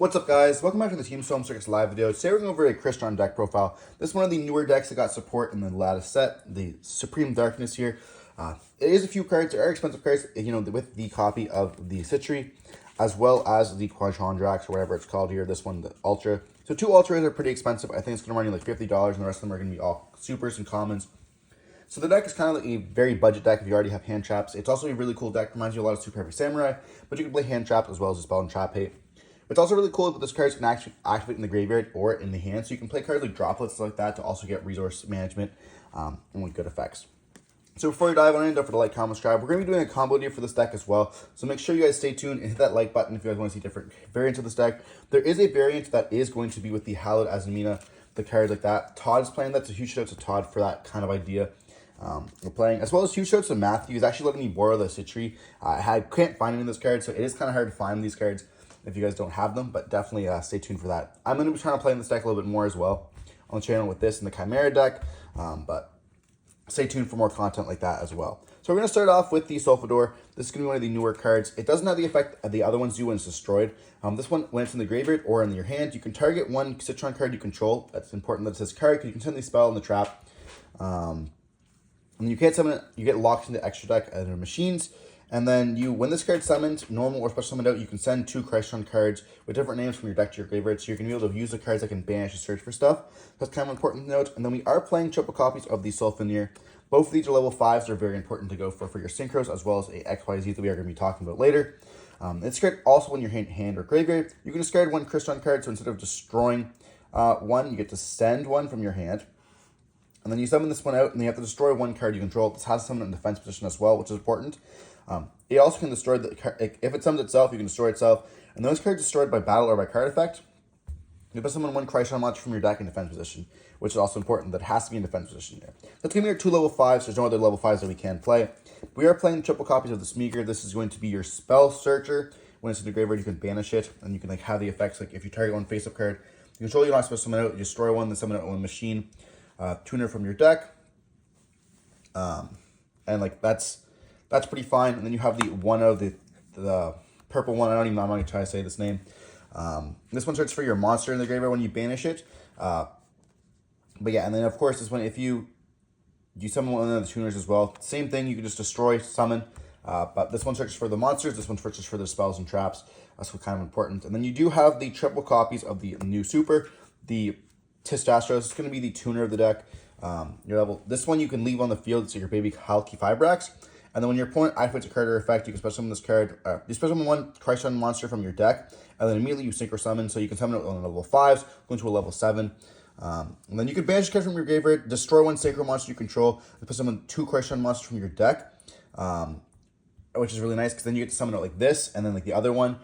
What's up, guys? Welcome back to the Team Solemn Circus live video. Today we're going over a Crystron deck profile. This is one of the newer decks that got support in the latest set, the Supreme Darkness here. It is a few cards. There are expensive cards, with the copy of the Citri, as well as the Quadrandrax, or whatever it's called here. This one, the Ultra. So 2 Ultras are pretty expensive. I think it's going to run you like $50, and the rest of them are going to be all supers and commons. So the deck is kind of like a very budget deck if you already have hand traps. It's also a really cool deck. Reminds you a lot of Super Heavy Samurai, but you can play hand traps as well as a spell and trap hate. What's also really cool that this card can actually activate in the graveyard or in the hand, so you can play cards like droplets like that to also get resource management and with good effects. So before we dive on in, don't forget to like, comment, subscribe. We're going to be doing a combo deal for this deck as well, so make sure you guys stay tuned and hit that like button if you guys want to see different variants of this deck. There is a variant that is going to be with the Hallowed Azamina, the cards like that. Todd is playing that, so huge shout out to Todd for that kind of idea. We're playing, as well as huge shout out to Matthew. He's actually letting me borrow the Citri. I can't find any of this card, so it is kind of hard to find these cards if you guys don't have them, but definitely stay tuned for that. I'm going to be trying to play in this deck a little bit more as well on the channel with this and the Chimera deck, but stay tuned for more content like that as well. So we're going to start off with the Solfador. This is going to be one of the newer cards. It doesn't have the effect the other ones do when it's destroyed. This one, when it's in the graveyard or in your hand, you can target one Citron card you control. That's important that it says card, because you can send the spell in the trap. And you can't summon it, you get locked into extra deck and machines. And then when this card's summoned, normal or special summoned out, you can send 2 Crystron cards with different names from your deck to your graveyard. So you're going to be able to use the cards that can banish and search for stuff. That's kind of important to note. And then we are playing triple copies of the Sulfenir. Both of these are level 5s. They're very important to go for your Synchros, as well as a XYZ that we are going to be talking about later. This card also in your hand or graveyard. You can discard 1 Crystron card, so instead of destroying one, you get to send one from your hand. And then you summon this one out, and you have to destroy 1 card you control. This has summon in defense position as well, which is important. It also can destroy if it summons itself, you can destroy itself. And those cards destroyed by battle or by card effect, you put summon 1 Crystron monster from your deck in defense position, which is also important. That has to be in defense position here. That's going to be our 2 level 5s. There's no other level 5s that we can play. We are playing triple copies of the Smeagol. This is going to be your spell searcher. When it's in the graveyard, you can banish it, and you can have the effects if you target 1 face-up card, you control, you're not supposed to summon out, you destroy 1, then summon out 1 machine tuner from your deck. And that's pretty fine. And then you have the one of the purple one. I'm not going to try to say this name. This one searches for your monster in the graveyard when you banish it. But yeah, and then of course this one, if you summon one of the tuners as well, same thing. You can just destroy, summon. But this one searches for the monsters. This one searches for the spells and traps. That's kind of important. And then you do have the triple copies of the new super, the Tistastros. It's going to be the tuner of the deck. Your level. This one you can leave on the field, so your baby Halki Fibrax. And then when your opponent activates a card or effect, you can special summon this card. You special summon 1 Crystron monster from your deck, and then immediately you synchro summon. So you can summon it on level 5s, go into a level 7. And then you can banish a card from your graveyard, destroy 1 synchro monster you control, and put summon 2 Crystron monsters from your deck, which is really nice because then you get to summon it like this, and then like the other one,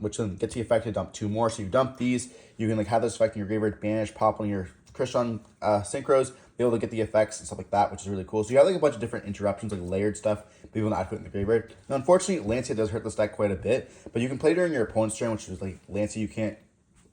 which then gets the effect to dump 2 more. So you dump these, you can have this effect in your graveyard, banish, pop one of your Crystron synchros, be able to get the effects and stuff like that, which is really cool. So you have a bunch of different interruptions, layered stuff, be able to activate in the graveyard. Now, unfortunately, Lancia does hurt this deck quite a bit, but you can play during your opponent's turn, which is Lancia, you can't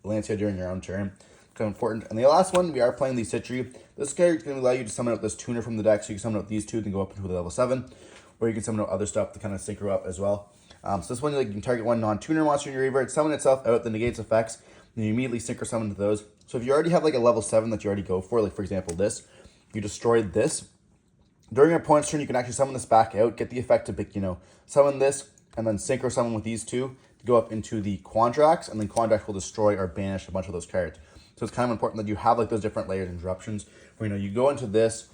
Lancia during your own turn. It's kind of important. And the last one, we are playing the Citri. This card is going to allow you to summon out this tuner from the deck, so you can summon out these 2, then go up into the level 7, or you can summon out other stuff to kind of synchro up as well. So this one, you can target 1 non-tuner monster in your graveyard, summon itself out, then negates effects, and you immediately synchro summon to those. So if you already have a level 7 that you already go for, for example this, you destroyed this. During your opponent's turn, you can actually summon this back out, get the effect to summon this, and then synchro summon with these 2 to go up into the Quandrax, and then Quandrax will destroy or banish a bunch of those cards. So it's kind of important that you have those different layers and interruptions where you go into this,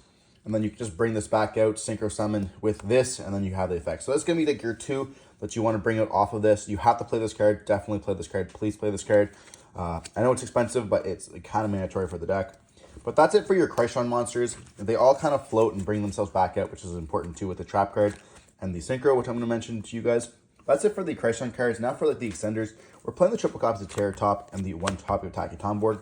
and then you can just bring this back out, synchro summon with this, and then you have the effect. So that's going to be your 2 that you want to bring out off of this. You have to play this card. Definitely play this card. Please play this card. I know it's expensive, but it's kind of mandatory for the deck. But that's it for your Crystron monsters. They all kind of float and bring themselves back out, which is important too with the trap card and the Synchro, which I'm going to mention to you guys. That's it for the Crystron cards. Now for the extenders, we're playing the triple copies of Terror Top and the 1 copy of Takiton board.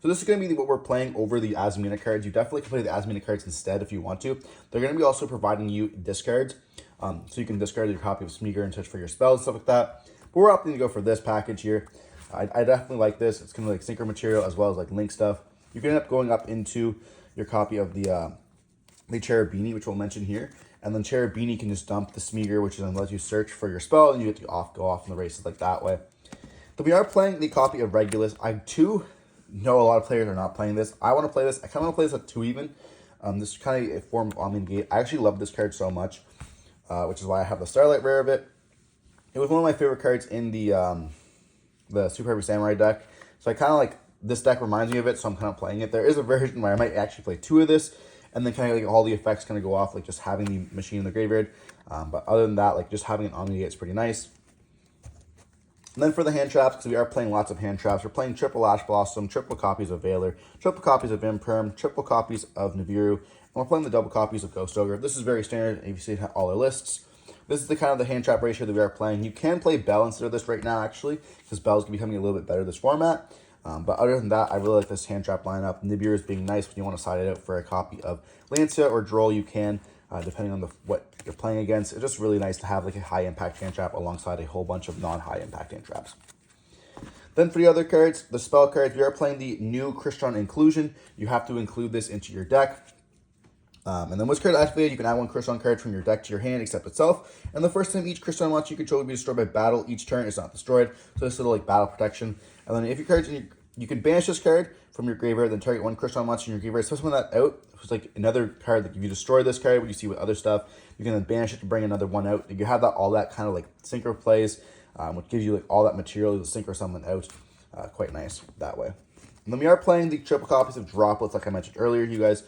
So this is going to be what we're playing over the Azamina cards. You definitely can play the Azamina cards instead if you want to. They're going to be also providing you discards. So you can discard your copy of Smeagol and search for your spells, stuff like that. But we're opting to go for this package here. I definitely like this. It's kind of synchro material as well as link stuff. You can end up going up into your copy of the Cherubini, which we'll mention here. And then Cherubini can just dump the Smeagol, which then lets you search for your spell, and you get to go off in the races like that way. Then we are playing the copy of Regulus. I too know a lot of players are not playing this. I want to play this. I kind of want to play this at 2 even. This is kind of a form of Omni Negate. I actually love this card so much, which is why I have the Starlight rare of it. It was one of my favorite cards in the Super Heavy Samurai deck. So I kind of like, this deck reminds me of it, so I'm kind of playing it. There is a version where I might actually play 2 of this, and then kind of like all the effects kind of go off, like just having the machine in the graveyard. But other than that, like just having an Omni Negate is pretty nice. And then for the hand traps, because we are playing lots of hand traps, we're playing triple Ash Blossom, triple copies of Valor, triple copies of Imperm, triple copies of Nibiru, and we're playing the double copies of Ghost Ogre. This is very standard, if you see all our lists. This is the kind of the hand trap ratio that we are playing. You can play Bell instead of this right now, actually, because Bell's becoming a little bit better this format. But other than that, I really like this hand trap lineup. Nibiru is being nice when you want to side it out for a copy of Lancia or Droll, you can. Depending on what you're playing against. It's just really nice to have like a high impact hand trap alongside a whole bunch of non-high impact hand traps. Then for the other cards, the spell cards, we are playing the new Crystron Inclusion. You have to include this into your deck. And then once card activated, you can add 1 Crystron card from your deck to your hand except itself. And the first time each Crystron monster you control will be destroyed by battle, each turn is not destroyed. So this little like battle protection. And then if your cards, you can banish this card from your graveyard, then target 1 Crystron monster in your graveyard. So someone that out, it's like another card that if you destroy this card, what you see with other stuff, you can then banish it to bring another one out. You have that all that kind of like synchro plays, which gives you like all that material to synchro someone out. Quite nice that way. And then we are playing the triple copies of Droplets, like I mentioned earlier, you guys.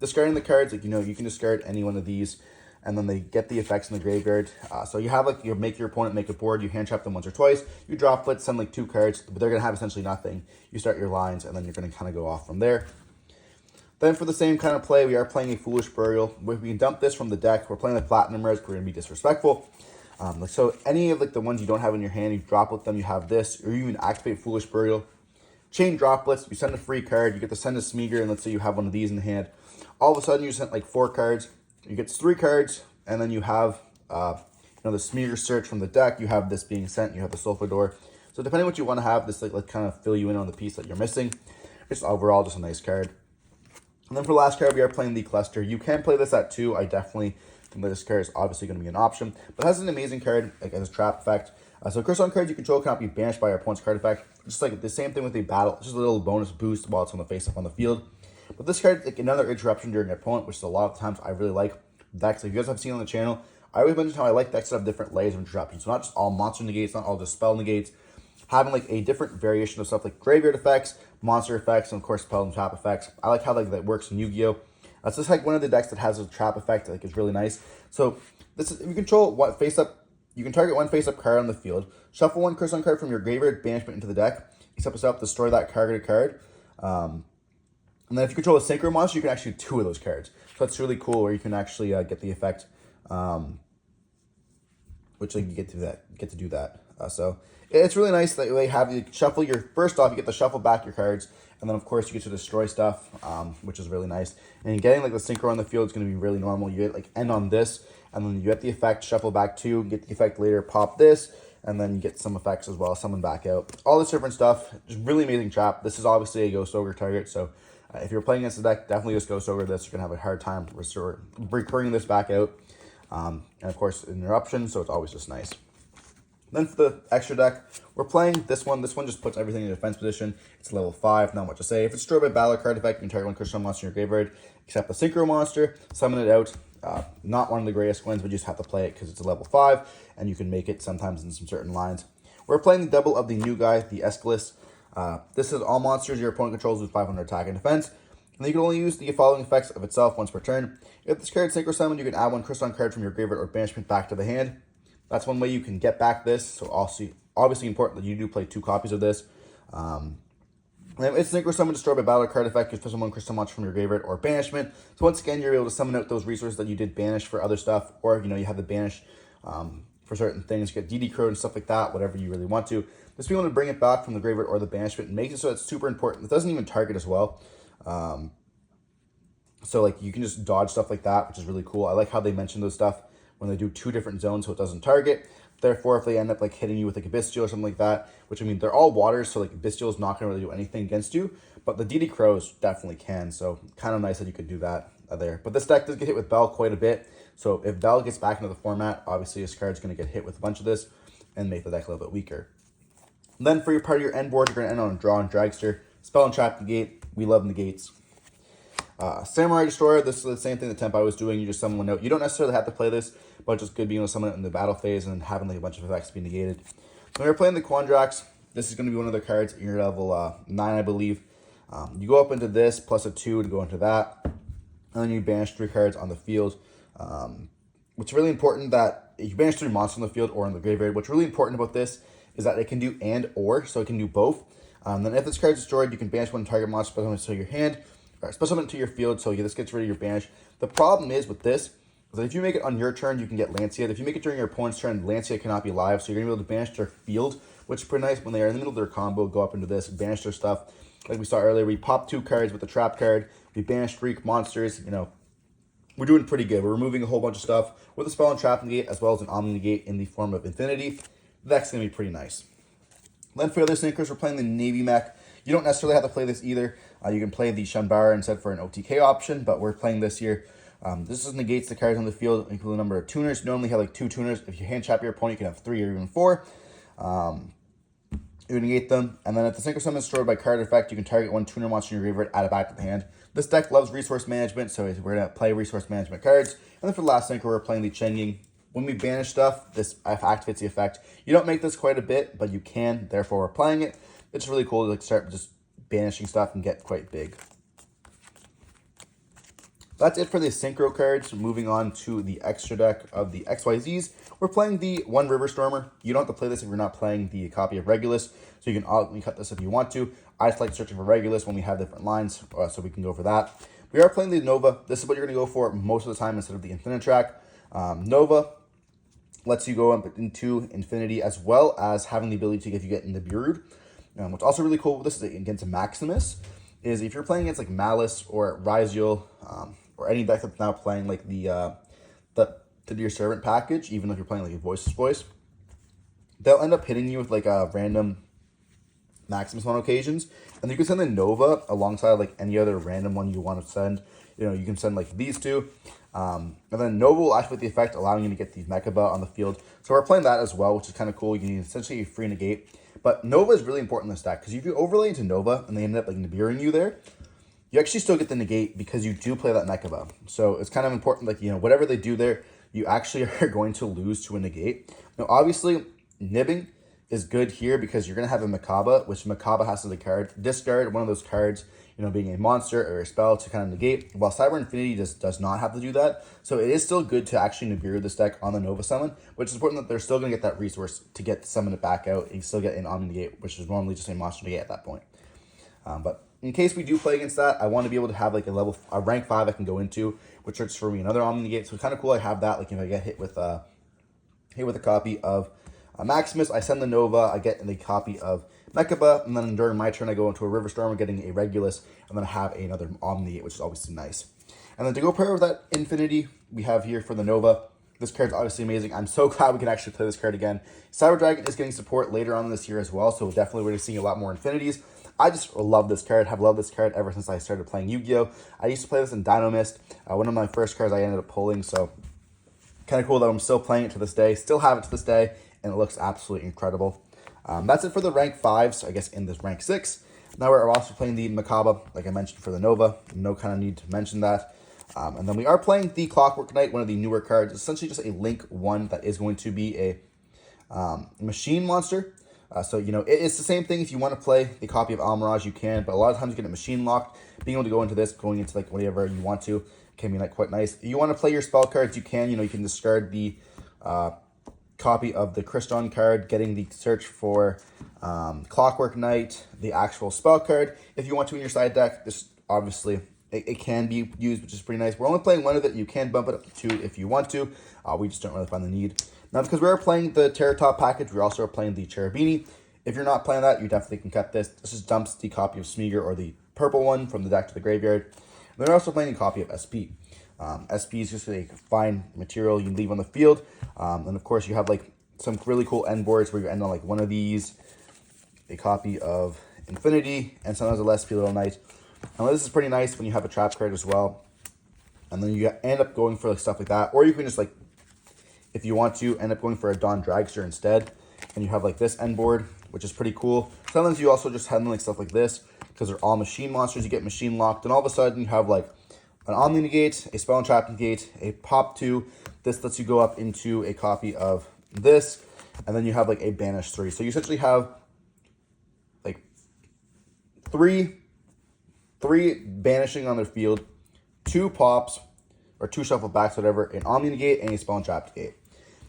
Discarding the cards, like you can discard any one of these, and then they get the effects in the graveyard. So you have like, you make your opponent make a board, you hand trap them once or twice, you Droplets, send like 2 cards, but they're going to have essentially nothing. You start your lines, and then you're going to kind of go off from there. Then for the same kind of play, we are playing a Foolish Burial. We can dump this from the deck. We're playing the Platinum Rares, we're going to be disrespectful. So any of like the ones you don't have in your hand, you Droplet them, you have this, or you even activate Foolish Burial. Chain Droplets, you send a free card, you get to send a Smeagol, and let's say you have one of these in the hand. All of a sudden you sent like 4 cards, you get 3 cards, and then you have the Smeagol Search from the deck, you have this being sent, you have the Sulfur. So depending on what you want to have, this like kind of fill you in on the piece that you're missing. It's overall just a nice card. And then for the last card, we are playing the Cluster. You can play this at 2. I definitely think that this card is obviously going to be an option, but it has an amazing card like as a trap effect. So Crystron cards you control cannot be banished by your opponent's card effect. Just like the same thing with a battle, just a little bonus boost while it's on the face-up on the field. But this card like another interruption during your opponent, which is a lot of times I really like decks. Like you guys have seen on the channel, I always mention how I like decks that have different layers of interruptions. So not just all monster negates, not all just spell negates. Having like a different variation of stuff like graveyard effects, monster effects, and of course spell and trap effects. I like how like that works in Yu-Gi-Oh! That's just like one of the decks that has a trap effect that like is really nice. So this is, if you control what face up, you can target 1 face up card on the field, shuffle 1 Crystron card from your graveyard, banishment into the deck, except itself, destroy that targeted card. And then if you control a Synchro monster, you can actually do 2 of those cards. So that's really cool, where you can actually get the effect, which like you get to do that. So it's really nice that they have you shuffle your first off. You get to shuffle back your cards, and then of course you get to destroy stuff, which is really nice. And getting like the Synchro on the field is going to be really normal. You get like end on this, and then you get the effect, shuffle back 2, get the effect later, pop this, and then you get some effects as well, summon back out. All this different stuff, just really amazing trap. This is obviously a Ghost Ogre target, so if you're playing against the deck, definitely just Ghost Ogre this. You're going to have a hard time recurring this back out. And of course, interruption, so it's always just nice. Then for the extra deck, we're playing this one. This one just puts everything in defense position. It's level 5, not much to say. If it's destroyed by battle card effect, you can target 1 Crystron monster in your graveyard, except the Synchro monster, summon it out. Not one of the greatest wins, but you just have to play it because it's a level 5, and you can make it sometimes in some certain lines. We're playing the double of the new guy, the Aeschylus. This is all monsters your opponent controls with 500 attack and defense. And you can only use the following effects of itself once per turn. If this card is Synchro Summon, you can add 1 Crystron card from your graveyard or banishment back to the hand. That's one way you can get back this. So also, obviously important that you do play 2 copies of this. It's Synchro Summon, destroyed by battle card effect. You special 1 Crystron monster from your graveyard or banishment. So once again, you're able to summon out those resources that you did banish for other stuff, or you have the banish for certain things. You get DD Crow and stuff like that, whatever you really want to. Just be able to bring it back from the graveyard or the banishment and make it so it's super important. It doesn't even target as well. So like you can just dodge stuff like that, which is really cool. I like how they mention those stuff when they do 2 different zones so it doesn't target. Therefore, if they end up like hitting you with like a Bestial or something like that, which I mean, they're all waters, so like Bestial is not going to really do anything against you, but the DD Crows definitely can. So kind of nice that you could do that there. But this deck does get hit with Bell quite a bit. So if Bell gets back into the format, obviously this card's going to get hit with a bunch of this and make the deck a little bit weaker. Then for your part of your end board, you're going to end on a draw and dragster. Spell and trap negate. We love negates. Samurai Destroyer, this is the same thing that Tenpai was doing. You just summon one note. You don't necessarily have to play this, but it's just good being able to summon it in the battle phase and having like a bunch of effects be negated. When you're playing the Quandrax, this is going to be one of the cards at your level 9, I believe. You go up into this, plus a 2 to go into that. And then you banish 3 cards on the field. What's really important that you banish 3 monsters on the field or in the graveyard. What's really important about this is that it can do and or, so it can do both. Then if this card is destroyed, you can banish one target monster, special summon it to your hand, or special summon it to your field, so this gets rid of your banish. The problem is with this, is that if you make it on your turn, you can get Lancia. If you make it during your opponent's turn, Lancia cannot be live, so you're going to be able to banish their field, which is pretty nice. When they are in the middle of their combo, go up into this, banish their stuff. Like we saw earlier, we popped 2 cards with the trap card, we banished 3 monsters, we're doing pretty good. We're removing a whole bunch of stuff with a spell and trap negate, as well as an omni negate in the form of Infinity. That's going to be pretty nice. Then for the other Synchros, we're playing the Navy Mech. You don't necessarily have to play this either. You can play the Shunbara instead for an OTK option, but we're playing this here. This just negates the cards on the field, including the number of tuners. You normally have like 2 tuners. If you hand trap your opponent, you can have 3 or even 4. You negate them, and then if the Synchro summon is destroyed by card effect, you can target 1 tuner monster in your graveyard, add it back to the hand. This deck loves resource management, so we're going to play resource management cards. And then for the last Synchro, we're playing the Chengying. When we banish stuff, this activates the effect. You don't make this quite a bit, but you can, therefore we're playing it. It's really cool to like start just banishing stuff and get quite big. That's it for the Synchro cards. Moving on to the extra deck of the XYZs. We're playing the 1 River Stormer. You don't have to play this if you're not playing the copy of Regulus, so you can cut this if you want to. I just like searching for Regulus when we have different lines, so we can go for that. We are playing the Nova. This is what you're going to go for most of the time instead of the Infinite track. Nova lets you go up into Infinity, as well as having the ability to, if you get into Brood. What's also really cool with this is against Maximus, is if you're playing against like Malice or Ryziel, or any deck that's now playing like the Dear Servant package, even if you're playing like a Voice, they'll end up hitting you with like a random Maximus on occasions, and you can send the Nova alongside like any other random one you want to send. You can send like these 2, and then Nova will activate the effect, allowing you to get the Mechaba on the field. So we're playing that as well, which is kind of cool. You can essentially free negate, but Nova is really important in this deck, because if you overlay into Nova and they end up like Nibiruing you there, you actually still get the negate because you do play that Mechaba. So it's kind of important, like, whatever they do there, you actually are going to lose to a negate. Now, obviously, nibbing is good here because you're going to have a Mechaba, which Mechaba has to discard one of those cards, being a monster or a spell to kind of negate, while Cyber Infinity does not have to do that. So it is still good to actually Nibiru this deck on the Nova summon, which is important that they're still going to get that resource to summon it back out. You still get an Omni Negate, which is normally just a monster negate at that point. But in case we do play against that, I want to be able to have like a rank 5 I can go into, which searches for me another Omni Negate. So it's kind of cool I have that. Like if I get hit with a copy of Maximus, I send the Nova, I get the copy of Mechaba, and then during my turn I go into a River Storm, getting a Regulus, and then I have another Omni Negate, which is obviously nice. And then to go pair with that Infinity we have here for the Nova, this card's obviously amazing. I'm so glad we can actually play this card again. Cyber Dragon is getting support later on this year as well, so definitely we're seeing a lot more Infinities. I just love this card, have loved this card ever since I started playing Yu-Gi-Oh! I used to play this in Dino Mist, one of my first cards I ended up pulling, so kind of cool that I'm still playing it to this day, still have it to this day, and it looks absolutely incredible. That's it for the rank 5s, I guess in this rank 6. Now we're also playing the Mechaba, like I mentioned for the Nova, no kind of need to mention that. And then we are playing the Clockwork Knight, one of the newer cards, essentially just a Link 1 that is going to be a machine monster. So, it's the same thing. If you want to play the copy of Almirage, you can, but a lot of times you get it machine locked. Being able to go into this, going into like whatever you want to, can be like quite nice. If you want to play your spell cards, you can. You can discard the copy of the Crystron card, getting the search for Clockwork Knight, the actual spell card. If you want to in your side deck, this obviously it can be used, which is pretty nice. We're only playing 1 of it. You can bump it up to 2 if you want to. We just don't really find the need. Now, because we are playing the Terratop package, we're also playing the Cherubini. If you're not playing that, you definitely can cut this. This just dumps the copy of Smeagol or the purple one from the deck to the graveyard. And we're also playing a copy of SP. SP is just a fine material you can leave on the field. And of course, you have like some really cool end boards where you end on like one of these, a copy of Infinity, and sometimes a SP Little Knight. And this is pretty nice when you have a trap card as well. And then you end up going for like stuff like that. Or you can just like, if you want to, end up going for a Dawn Dragster instead. And you have like this end board, which is pretty cool. Sometimes you also just handle like stuff like this because they're all machine monsters. You get machine locked, and all of a sudden you have like an Omni Negate, a Spell and Trap Negate, a Pop 2. This lets you go up into a copy of this, and then you have like a Banish 3. So you essentially have like three banishing on their field, 2 pops, or 2 shuffle backs, whatever, an Omni Negate, and a Spell and Trap Negate.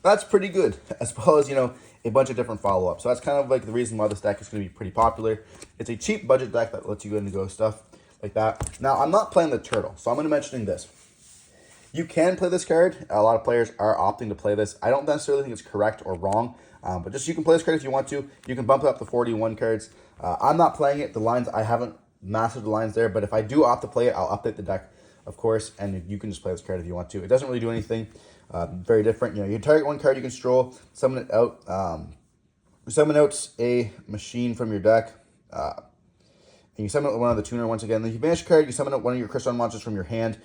That's pretty good, as well as, you know, a bunch of different follow-ups. So that's kind of like the reason why this deck is going to be pretty popular. It's a cheap budget deck that lets you go and go stuff like that. Now, I'm not playing the turtle, so I'm going to mention this. You can play this card. A lot of players are opting to play this. I don't necessarily think it's correct or wrong, but just you can play this card if you want to. You can bump it up to 41 cards. I'm not playing it. The lines, I haven't mastered the lines there, but if I do opt to play it, I'll update the deck, of course, and you can just play this card if you want to. It doesn't really do anything very different. You know, you target one card, you can stroll, summon it out, summon out a machine from your deck, and you summon out one of the tuner once again. Then you banish a card, you summon out one of your Crystron monsters from your hand.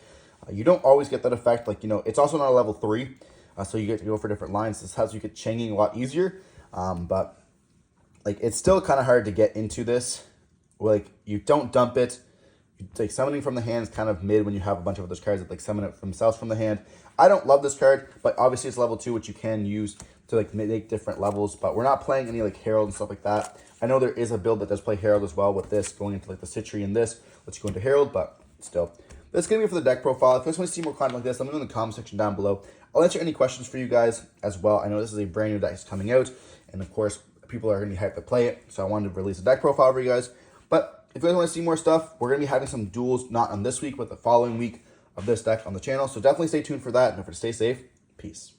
You don't always get that effect. Like, you know, it's also not a level 3, so you get to go for different lines. This helps you get changing a lot easier, but like it's still kind of hard to get into this. Like, you don't dump it. Like, summoning from the hand is kind of mid when you have a bunch of those cards that like summon it themselves from the hand. I don't love this card, but obviously it's level 2, which you can use to like make different levels. But we're not playing any like Herald and stuff like that. I know there is a build that does play Herald as well with this going into like the Citry and this. Let's go into Herald, but still. That's going to be for the deck profile. If you guys want to see more content like this, let me know in the comment section down below. I'll answer any questions for you guys as well. I know this is a brand new deck that's coming out, and of course, people are going to be hyped to play it. So I wanted to release a deck profile for you guys. But if you guys want to see more stuff, we're going to be having some duels, not on this week, but the following week of this deck on the channel. So definitely stay tuned for that. And don't forget to stay safe. Peace.